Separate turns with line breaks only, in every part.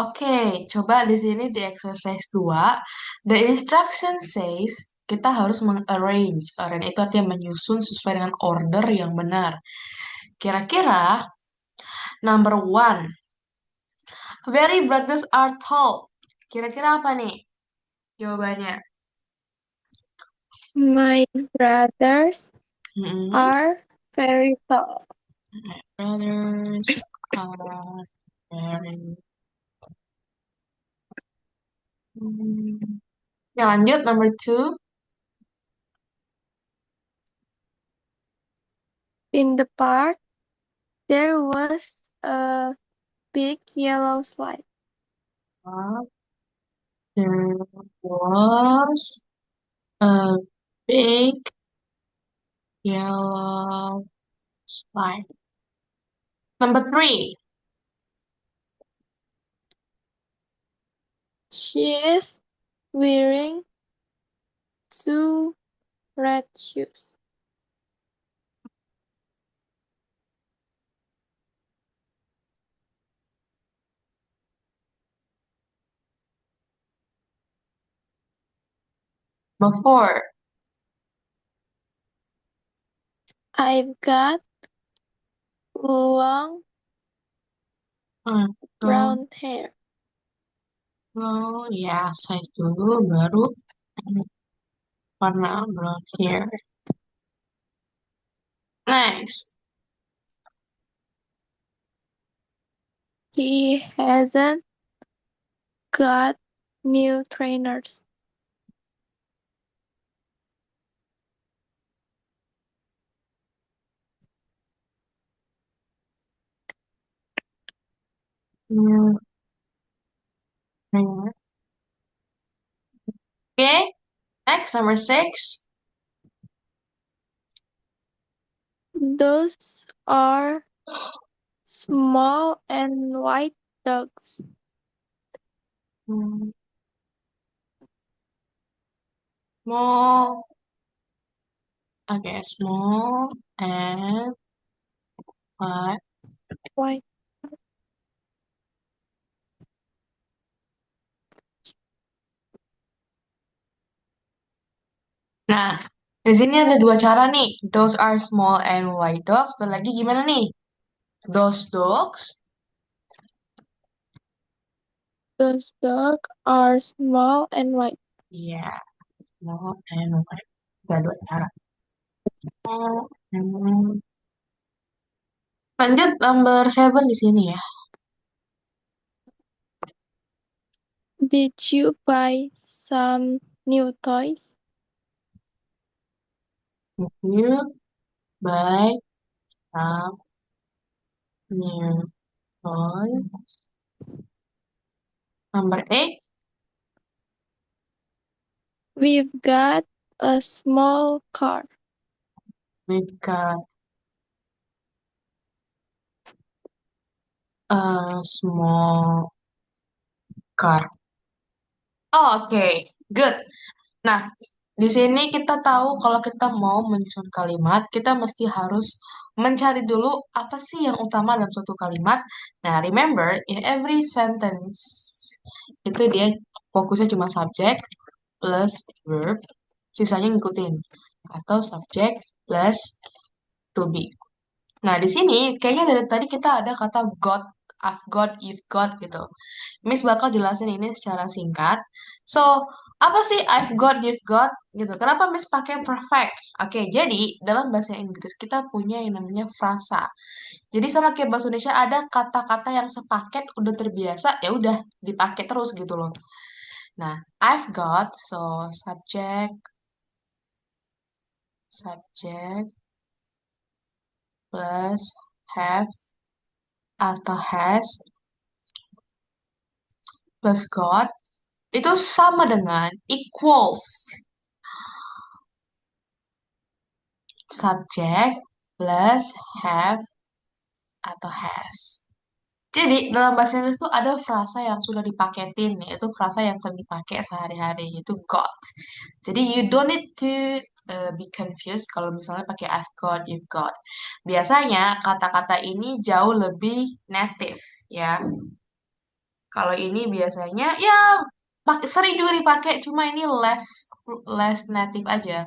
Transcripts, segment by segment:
Oke, coba di sini di exercise 2. The instruction says kita harus mengarrange. Arrange itu artinya menyusun sesuai dengan order yang benar. Kira-kira number one, very brothers are tall. Kira-kira apa nih jawabannya?
My brothers
Mm-mm.
are very tall.
Brothers are very... Hmm. Ya, lanjut number two.
In the park, there was a big yellow slide.
There was a big yellow slide. Number three.
She is wearing two red shoes.
Number four.
I've got long
Long,
brown hair.
long, ya, size dulu, baru warna brown hair. Next.
He hasn't got new trainers.
Hmm, hair. Okay, next, number six.
Those are small and white dogs.
Hmm, Small, okay, small and what?
White.
Nah, di sini ada dua cara nih. Those are small and white dogs. Satu lagi gimana nih? Those dogs.
Those dogs are small and white.
Iya, small and white. Ada dua cara. Hmm. Lanjut number seven di sini ya.
Did you buy some new toys?
If you buy some new toys. Number eight.
We've got a small car.
We've got a small car. Oh, oke. Good. Nah, di sini kita tahu kalau kita mau menyusun kalimat, kita mesti harus mencari dulu apa sih yang utama dalam suatu kalimat. Nah, remember, in every sentence, itu dia fokusnya cuma subjek plus verb, sisanya ngikutin. Atau subjek plus to be. Nah, di sini kayaknya dari tadi kita ada kata got, I've got, you've got gitu. Miss bakal jelasin ini secara singkat. So, apa sih I've got, you've got gitu? Kenapa Miss pakai perfect? Oke, jadi dalam bahasa Inggris kita punya yang namanya frasa. Jadi sama kayak bahasa Indonesia ada kata-kata yang sepaket udah terbiasa, ya udah dipakai terus gitu loh. Nah, I've got, so subject plus have atau has plus got itu sama dengan equals subject plus have atau has. Jadi dalam bahasa Inggris tuh ada frasa yang sudah dipaketin, yaitu frasa yang sering dipakai sehari-hari, yaitu got. Jadi you don't need to be confused kalau misalnya pakai I've got, you've got. Biasanya kata-kata ini jauh lebih native, ya. Kalau ini biasanya ya sering juga dipakai, cuma ini less less native aja.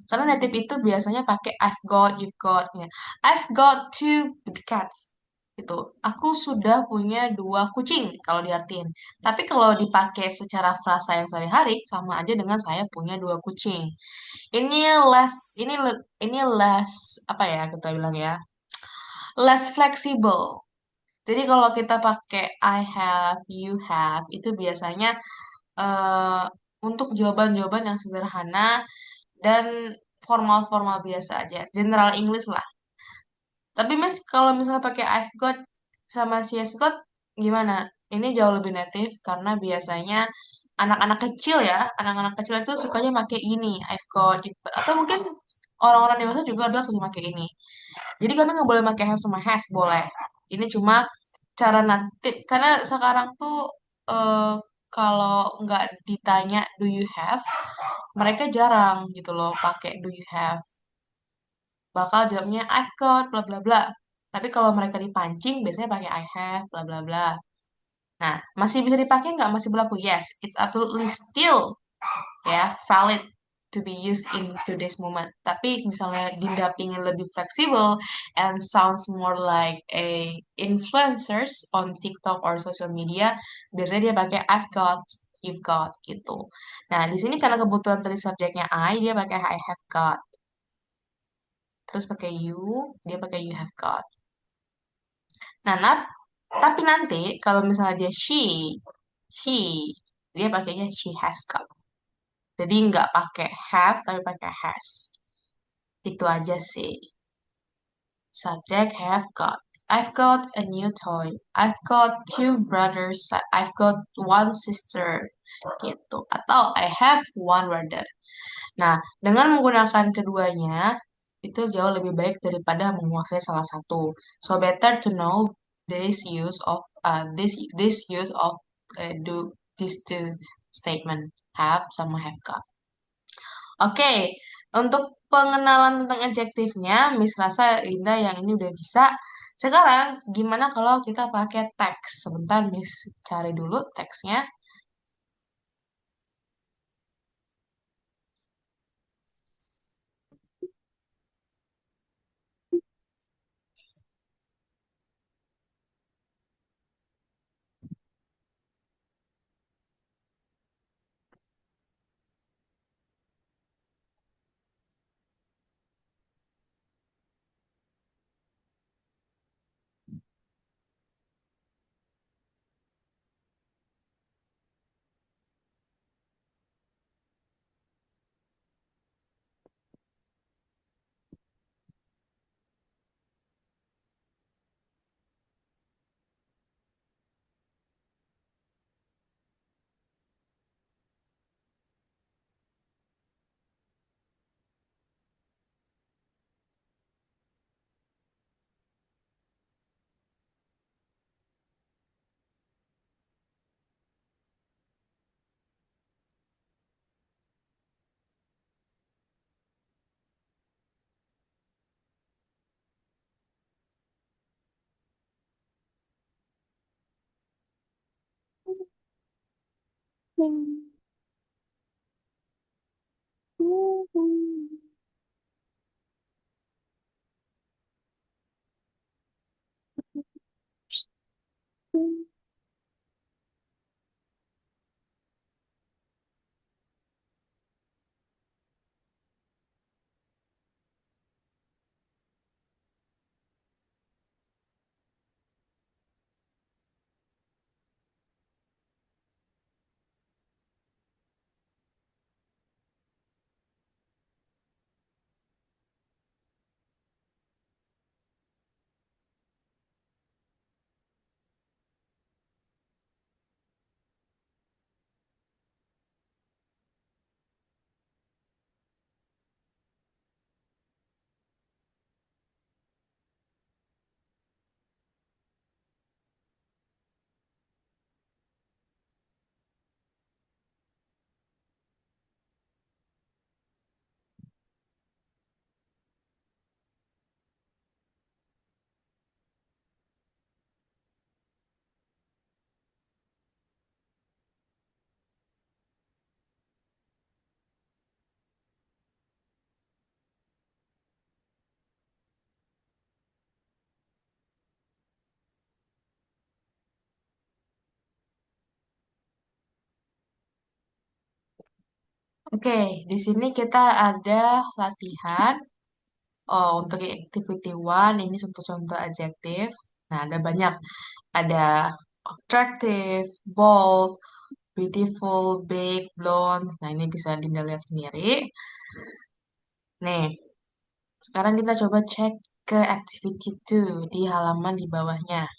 Karena native itu biasanya pakai I've got, you've got, ya. I've got two cats. Itu. Aku sudah punya dua kucing kalau diartiin. Tapi kalau dipakai secara frasa yang sehari-hari sama aja dengan saya punya dua kucing. Ini less ini less apa ya kita bilang ya? Less flexible. Jadi kalau kita pakai I have, you have, itu biasanya eh, untuk jawaban-jawaban yang sederhana dan formal-formal biasa aja. General English lah. Tapi Mas, kalau misalnya pakai I've got sama she has got, gimana? Ini jauh lebih native karena biasanya anak-anak kecil ya, anak-anak kecil itu sukanya pakai ini, I've got, you've got. Atau mungkin orang-orang dewasa juga adalah sering pakai ini. Jadi kami nggak boleh pakai have sama has, boleh. Ini cuma cara nanti, karena sekarang tuh eh, kalau nggak ditanya do you have, mereka jarang gitu loh pakai do you have. Bakal jawabnya I've got bla bla bla. Tapi kalau mereka dipancing biasanya pakai I have bla bla bla. Nah, masih bisa dipakai nggak? Masih berlaku? Yes, it's absolutely still ya valid to be used in today's moment. Tapi misalnya Dinda pingin lebih fleksibel and sounds more like a influencers on TikTok or social media, biasanya dia pakai I've got, you've got gitu. Nah, di sini karena kebetulan tadi subjeknya I, dia pakai I have got. Terus pakai you, dia pakai you have got. Nah, tapi nanti kalau misalnya dia he, dia pakainya she has got. Jadi nggak pakai have, tapi pakai has. Itu aja sih. Subject have got. I've got a new toy. I've got two brothers. I've got one sister. Gitu. Atau I have one brother. Nah, dengan menggunakan keduanya, itu jauh lebih baik daripada menguasai salah satu. So better to know this use of do these two statement have sama have got. Oke, untuk pengenalan tentang adjektifnya, Miss rasa Linda yang ini udah bisa. Sekarang, gimana kalau kita pakai teks? Sebentar, Miss cari dulu teksnya. Oke, di sini kita ada latihan. Oh, untuk yang activity one, ini contoh-contoh adjektif. Nah, ada banyak. Ada attractive, bold, beautiful, big, blonde. Nah, ini bisa Dinda lihat sendiri. Nih, sekarang kita coba cek ke activity two di halaman di bawahnya.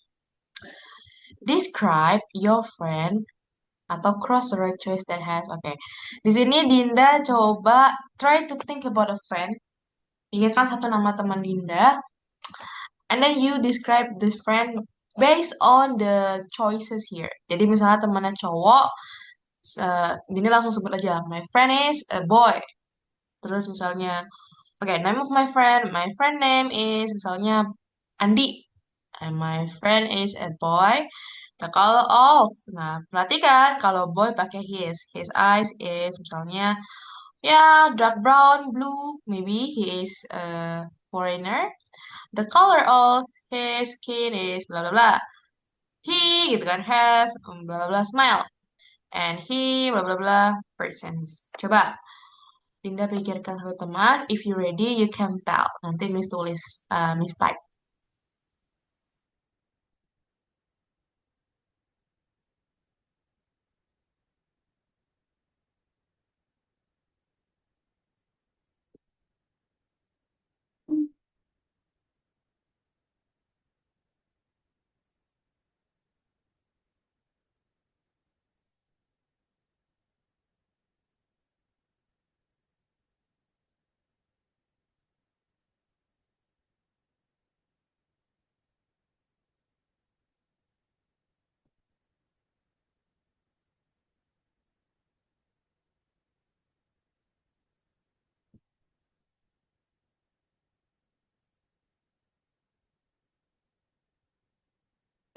Describe your friend atau cross the right choice that has. Oke. Di sini Dinda coba try to think about a friend. Pikirkan satu nama teman Dinda. And then you describe the friend based on the choices here. Jadi misalnya temannya cowok, Dinda langsung sebut aja, my friend is a boy. Terus misalnya, okay, name of my friend name is misalnya Andi. And my friend is a boy. The color of, nah perhatikan kalau boy pakai his eyes is misalnya ya dark brown, blue, maybe he is a foreigner. The color of his skin is bla bla bla. He gitu kan has bla bla bla smile and he bla bla bla persons. Coba Dinda pikirkan satu teman. If you ready, you can tell. Nanti Miss tulis, Miss type.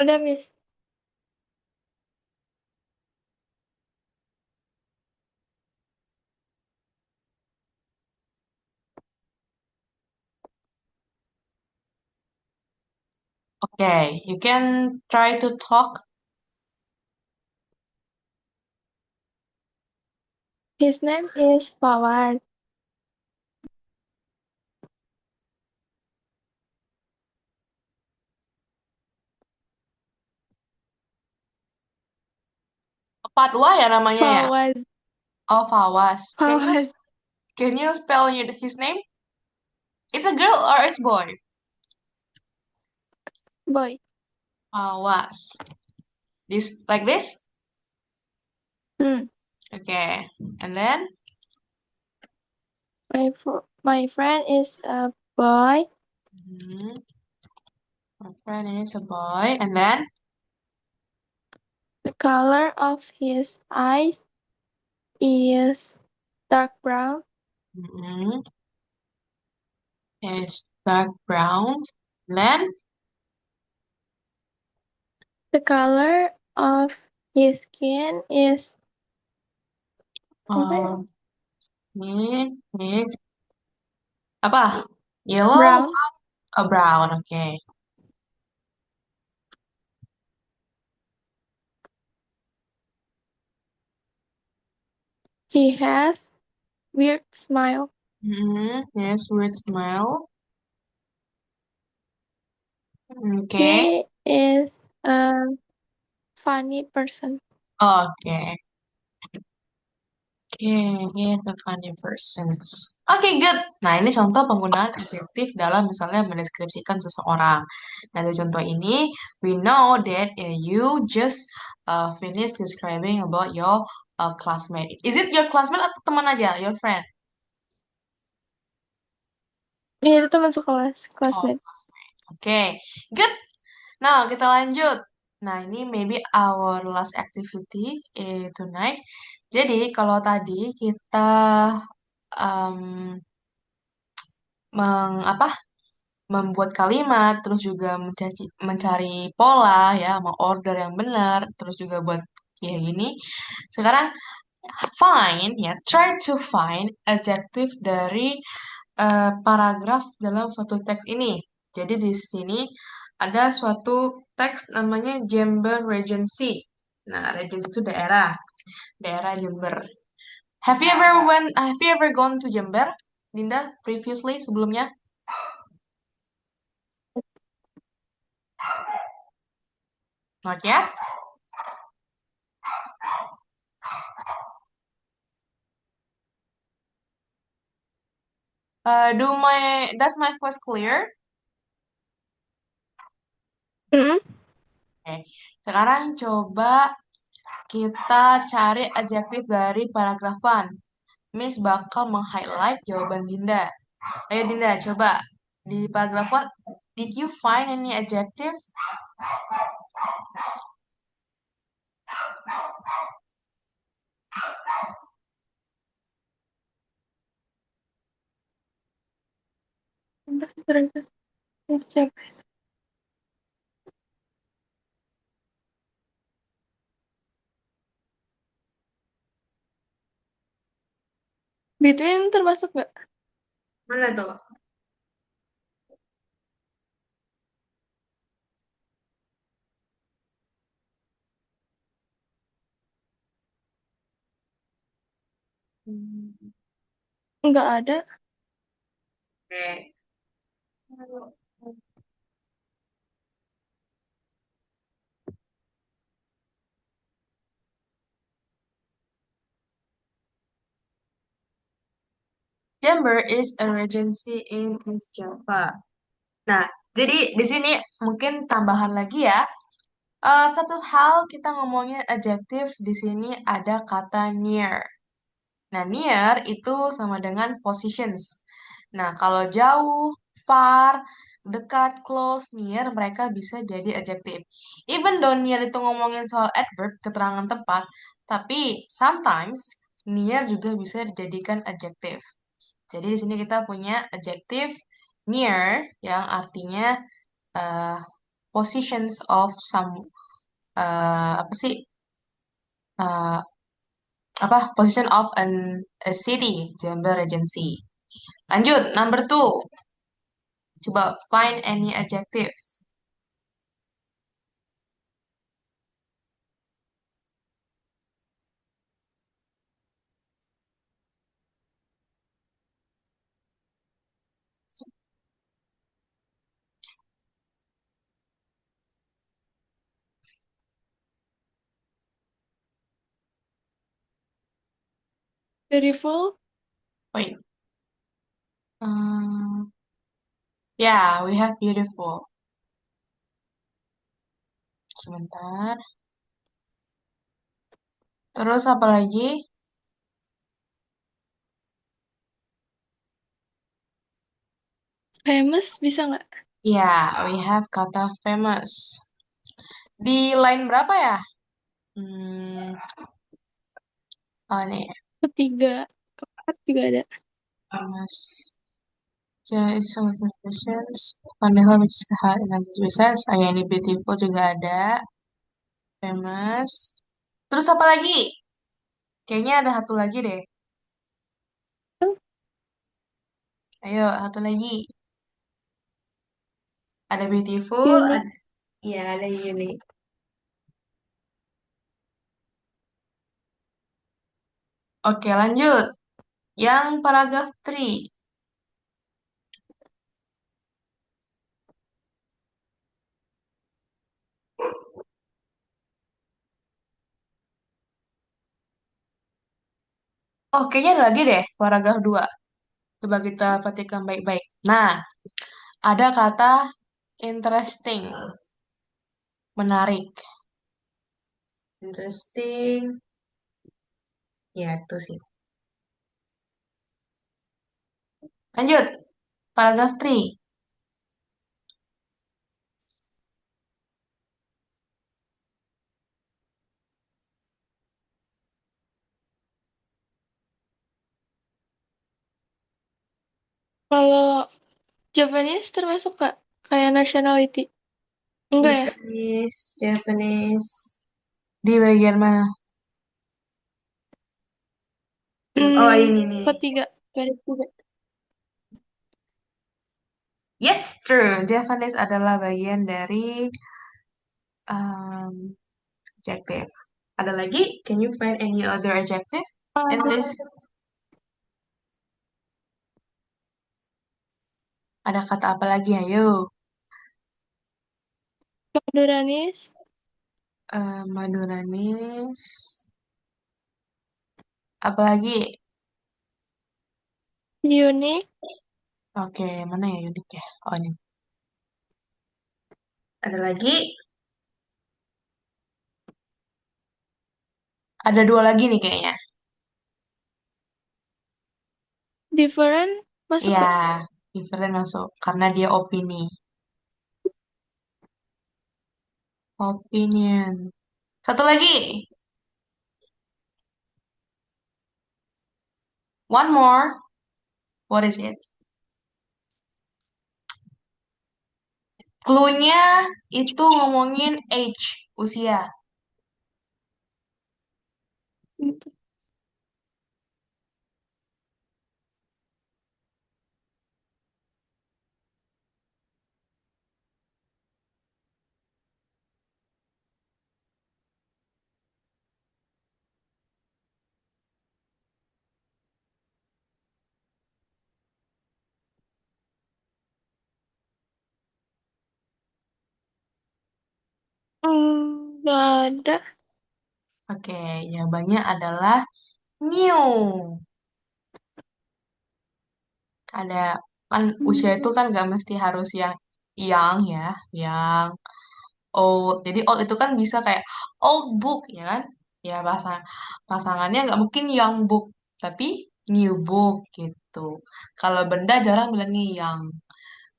Udah, Miss.
Okay, you can try to talk.
His name is Fawad.
Padwa ya namanya ya?
Fawaz.
Oh, Fawas.
Fawaz.
Can you spell his name? It's a girl or it's boy?
Boy.
Fawas. This like this?
Hmm.
Okay. And then
My friend is a boy.
hmm, my friend is a boy. And then
The color of his eyes is dark brown.
hmm, is dark brown. And then
The color of his skin is apa ya?
um, ini is apa? Yellow
Brown.
or brown? Okay.
He has weird smile.
Yes, weird smile. Okay.
He is a funny person.
Okay. Okay, he's a funny person. Oke, good. Nah, ini contoh penggunaan adjektif dalam misalnya mendeskripsikan seseorang. Nah, dari contoh ini, we know that you just finished describing about your classmate. Is it your classmate atau teman aja, your friend?
Ini itu teman sekelas,
Oh,
classmate.
classmate. Oke, good. Nah, kita lanjut. Nah, ini maybe our last activity tonight. Jadi, kalau tadi kita um, apa membuat kalimat, terus juga mencari pola ya, order yang benar, terus juga buat kayak gini. Sekarang find ya, try to find adjektif dari paragraf dalam suatu teks ini. Jadi di sini ada suatu teks namanya Jember Regency. Nah, Regency itu daerah Jember. Have you ever gone to Jember, Dinda, previously sebelumnya? Not yet. Does my voice clear?
Mm-mm.
Oke. Sekarang coba kita cari adjektif dari paragraf 1. Miss bakal meng-highlight jawaban Dinda. Ayo Dinda, coba di paragraf 1, did you find any adjective?
Bentar, bentar, bentar. Between termasuk nggak?
Mana tuh? Hmm,
Nggak ada.
Oke. Jember is a regency in East Java. Nah, jadi di sini mungkin tambahan lagi ya. Satu hal kita ngomongin adjektif di sini ada kata near. Nah, near itu sama dengan positions. Nah, kalau jauh, far, dekat, close, near, mereka bisa jadi adjektif. Even though near itu ngomongin soal adverb, keterangan tempat, tapi sometimes near juga bisa dijadikan adjektif. Jadi di sini kita punya adjektif near yang artinya uh, positions of some apa sih uh, apa position of a city, Jember Regency. Lanjut, number two. Coba find any adjective.
Beautiful.
Wait. Yeah, we have beautiful. Sebentar. Terus apa lagi?
Famous bisa nggak?
Yeah, we have kata famous. Di line berapa ya? Hmm, oh nih,
Ketiga, keempat juga ada.
famous. Just some expressions. Wonderful, which is hard in business. Ayah ini beautiful juga ada. Famous. Terus apa lagi? Kayaknya ada satu lagi deh. Ayo, satu lagi. Ada beautiful,
Uni.
ada, iya ada unique. Oke, lanjut. Yang paragraf 3. Oh, kayaknya ada lagi deh, paragraf 2. Coba kita perhatikan baik-baik. Nah, ada kata interesting, menarik. Interesting, ya itu sih. Lanjut, paragraf 3.
Kalau Japanese termasuk nggak? Kayak nationality? Enggak ya?
Japanese. Di bagian mana? Oh,
Hmm,
ini nih.
ketiga. Garis tiga.
Yes, true. Japanese adalah bagian dari um, adjective. Ada lagi? Can you find any other adjective in
Ada.
this? Ada kata apa lagi? Ayo.
Maduranis,
Maduranis. Apalagi?
unik,
Oke, mana ya unik ya? Oh, ini. Ada lagi? Ada dua lagi nih kayaknya.
different, masuk
Iya,
gak?
different masuk. Karena dia opini. Opinion. Satu lagi. One more. What is it? Clue-nya itu ngomongin age, usia.
Gitu. Gak ada.
Oke, jawabannya adalah new. Ada kan usia itu
Hmm,
kan gak mesti harus yang young ya, yang old. Jadi old itu kan bisa kayak old book ya kan? Ya pasangannya nggak mungkin young book, tapi new book gitu. Kalau benda jarang bilangnya young.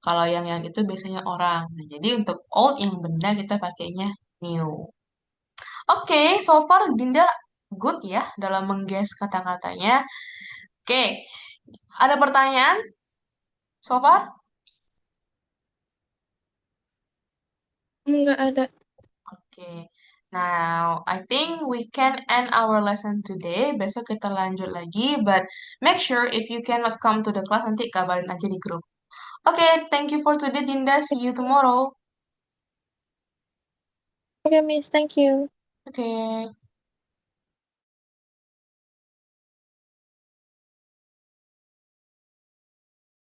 Kalau yang itu biasanya orang. Nah, jadi untuk old yang benda kita pakainya new. Oke, so far Dinda good ya dalam mengguess kata-katanya. Oke, ada pertanyaan so far?
nggak ada.
Oke. Now, I think we can end our lesson today. Besok kita lanjut lagi, but make sure if you cannot come to the class, nanti kabarin aja di grup. Oke, thank you for today, Dinda. See you tomorrow.
Oke, Miss, thank you.
Oke.